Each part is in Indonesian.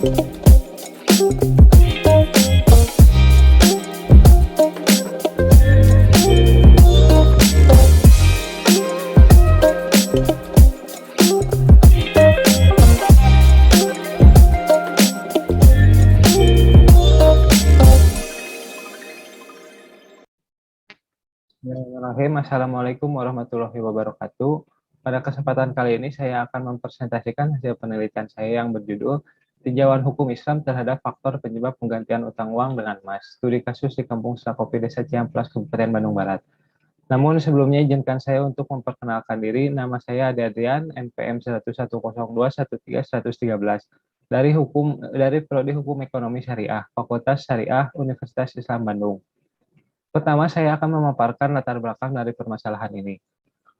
Bismillahirrahmanirrahim. Assalamualaikum warahmatullahi wabarakatuh. Pada kesempatan kali ini saya akan mempresentasikan hasil penelitian saya yang berjudul Tinjauan Hukum Islam Terhadap Faktor Penyebab Penggantian Utang Uang dengan Emas, Studi Kasus di Kampung Slakopi, Desa Ciamplas, Kabupaten Bandung Barat. Namun sebelumnya izinkan saya untuk memperkenalkan diri. Nama saya Ade Adrian, NPM 1102131113 dari Prodi Hukum Ekonomi Syariah, Fakultas Syariah Universitas Islam Bandung. Pertama, saya akan memaparkan latar belakang dari permasalahan ini.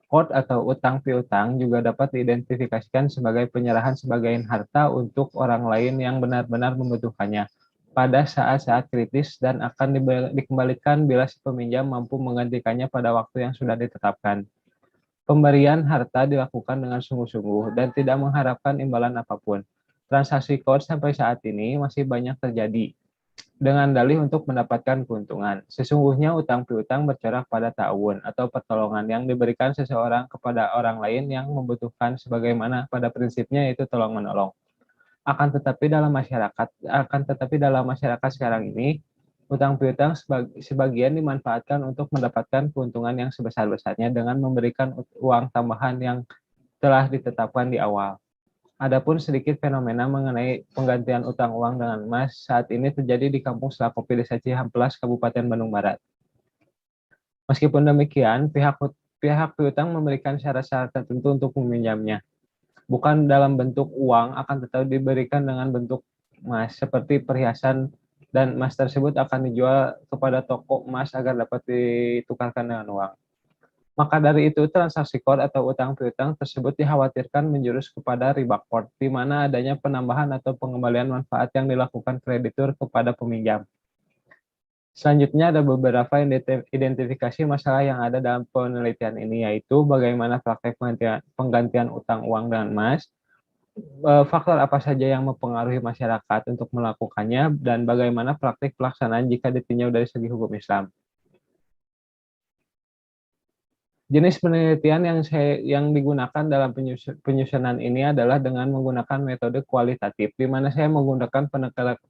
Qard atau utang piutang juga dapat diidentifikasikan sebagai penyerahan sebagian harta untuk orang lain yang benar-benar membutuhkannya pada saat-saat kritis dan akan dikembalikan bila si peminjam mampu menggantikannya pada waktu yang sudah ditetapkan. Pemberian harta dilakukan dengan sungguh-sungguh dan tidak mengharapkan imbalan apapun. Transaksi Qard sampai saat ini masih banyak terjadi dengan dalih untuk mendapatkan keuntungan. Sesungguhnya utang piutang bercorak pada ta'awun atau pertolongan yang diberikan seseorang kepada orang lain yang membutuhkan sebagaimana pada prinsipnya yaitu tolong menolong. Akan tetapi dalam masyarakat sekarang ini utang piutang sebagian dimanfaatkan untuk mendapatkan keuntungan yang sebesar-besarnya dengan memberikan uang tambahan yang telah ditetapkan di awal. Adapun sedikit fenomena mengenai penggantian utang uang dengan emas saat ini terjadi di Kampung Slakopi, Desa Cihamplas, Kabupaten Bandung Barat. Meskipun demikian, pihak piutang memberikan syarat-syarat tertentu untuk meminjamnya. Bukan dalam bentuk uang, akan tetapi diberikan dengan bentuk emas, seperti perhiasan, dan emas tersebut akan dijual kepada toko emas agar dapat ditukarkan dengan uang. Maka dari itu, transaksi Qard atau utang piutang tersebut dikhawatirkan menjurus kepada riba Qard, di mana adanya penambahan atau pengembalian manfaat yang dilakukan kreditur kepada peminjam. Selanjutnya ada beberapa identifikasi masalah yang ada dalam penelitian ini, yaitu bagaimana praktek penggantian utang uang dengan emas, faktor apa saja yang mempengaruhi masyarakat untuk melakukannya, dan bagaimana praktik pelaksanaan jika ditinjau dari segi hukum Islam. Jenis penelitian yang digunakan dalam penyusunan ini adalah dengan menggunakan metode kualitatif, di mana saya menggunakan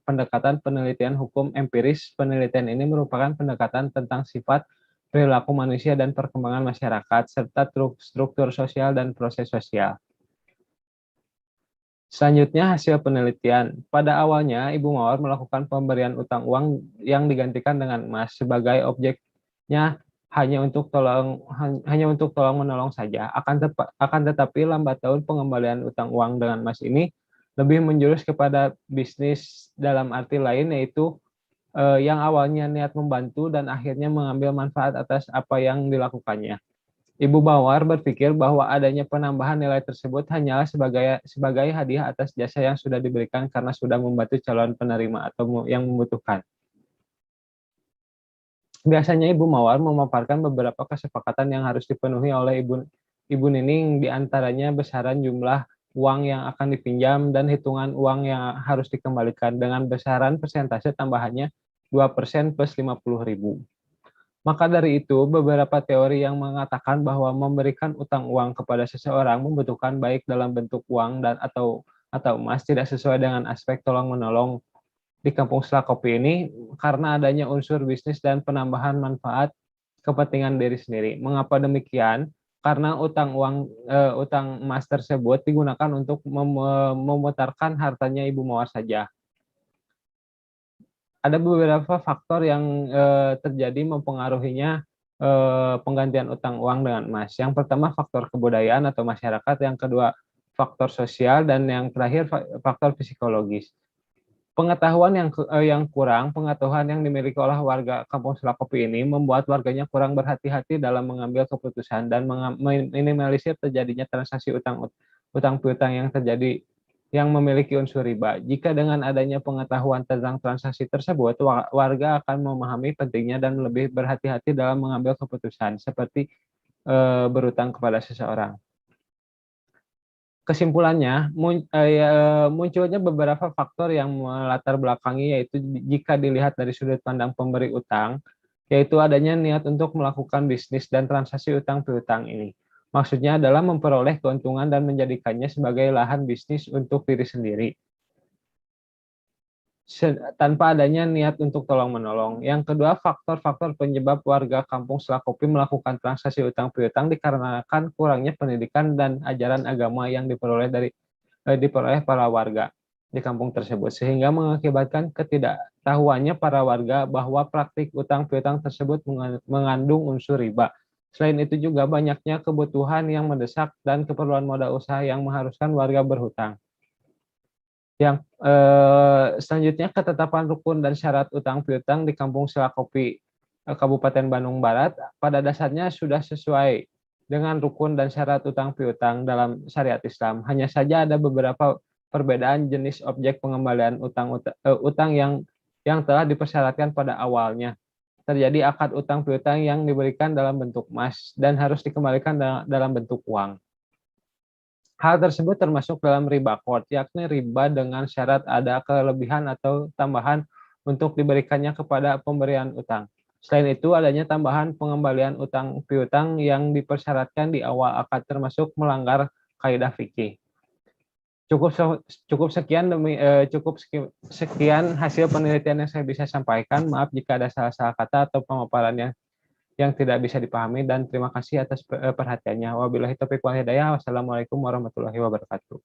pendekatan penelitian hukum empiris. Penelitian ini merupakan pendekatan tentang sifat, perilaku manusia, dan perkembangan masyarakat, serta struktur sosial dan proses sosial. Selanjutnya, hasil penelitian. Pada awalnya, Ibu Mawar melakukan pemberian utang uang yang digantikan dengan emas sebagai objeknya hanya untuk tolong menolong saja. Akan tetapi lambat laun pengembalian utang uang dengan emas ini lebih menjurus kepada bisnis dalam arti lain, yaitu yang awalnya niat membantu dan akhirnya mengambil manfaat atas apa yang dilakukannya. Ibu Mawar berpikir bahwa adanya penambahan nilai tersebut hanyalah sebagai hadiah atas jasa yang sudah diberikan karena sudah membantu calon penerima atau yang membutuhkan. Biasanya Ibu Mawar memaparkan beberapa kesepakatan yang harus dipenuhi oleh Ibu Nining, diantaranya besaran jumlah uang yang akan dipinjam dan hitungan uang yang harus dikembalikan dengan besaran persentase tambahannya 2% plus 50.000. Maka dari itu, beberapa teori yang mengatakan bahwa memberikan utang uang kepada seseorang membutuhkan baik dalam bentuk uang dan atau emas tidak sesuai dengan aspek tolong-menolong di Kampung Slakopi ini karena adanya unsur bisnis dan penambahan manfaat kepentingan diri sendiri. Mengapa demikian? Karena utang emas tersebut digunakan untuk memutarkan hartanya Ibu Mawar saja. Ada beberapa faktor yang terjadi mempengaruhinya penggantian utang uang dengan emas. Yang pertama faktor kebudayaan atau masyarakat, yang kedua faktor sosial, dan yang terakhir faktor psikologis. Pengetahuan yang kurang, pengetahuan yang dimiliki oleh warga Kampung Slakopi ini membuat warganya kurang berhati-hati dalam mengambil keputusan dan meminimalisir terjadinya transaksi utang piutang yang memiliki unsur riba. Jika dengan adanya pengetahuan tentang transaksi tersebut, warga akan memahami pentingnya dan lebih berhati-hati dalam mengambil keputusan, seperti berutang kepada seseorang. Kesimpulannya, munculnya beberapa faktor yang melatar belakangi, yaitu jika dilihat dari sudut pandang pemberi utang, yaitu adanya niat untuk melakukan bisnis dan transaksi utang piutang ini. Maksudnya adalah memperoleh keuntungan dan menjadikannya sebagai lahan bisnis untuk diri sendiri, tanpa adanya niat untuk tolong-menolong. Yang kedua, faktor-faktor penyebab warga kampung Selakopi melakukan transaksi utang piutang dikarenakan kurangnya pendidikan dan ajaran agama yang diperoleh para warga di kampung tersebut, sehingga mengakibatkan ketidaktahuannya para warga bahwa praktik utang piutang tersebut mengandung unsur riba. Selain itu juga banyaknya kebutuhan yang mendesak dan keperluan modal usaha yang mengharuskan warga berhutang. Yang selanjutnya, ketetapan rukun dan syarat utang piutang di Kampung Selakopi, Kabupaten Bandung Barat, pada dasarnya sudah sesuai dengan rukun dan syarat utang piutang dalam syariat Islam. Hanya saja ada beberapa perbedaan jenis objek pengembalian utang yang telah dipersyaratkan pada awalnya. Terjadi akad utang piutang yang diberikan dalam bentuk emas dan harus dikembalikan dalam bentuk uang. Hal tersebut termasuk dalam riba quote, yakni riba dengan syarat ada kelebihan atau tambahan untuk diberikannya kepada pemberian utang. Selain itu, adanya tambahan pengembalian utang piutang yang dipersyaratkan di awal akad termasuk melanggar kaidah fikih. Cukup sekian hasil penelitian yang saya bisa sampaikan. Maaf jika ada salah-salah kata atau pemaparan yang tidak bisa dipahami, dan terima kasih atas perhatiannya. Wabillahi taufiq wal hidayah. Wassalamualaikum warahmatullahi wabarakatuh.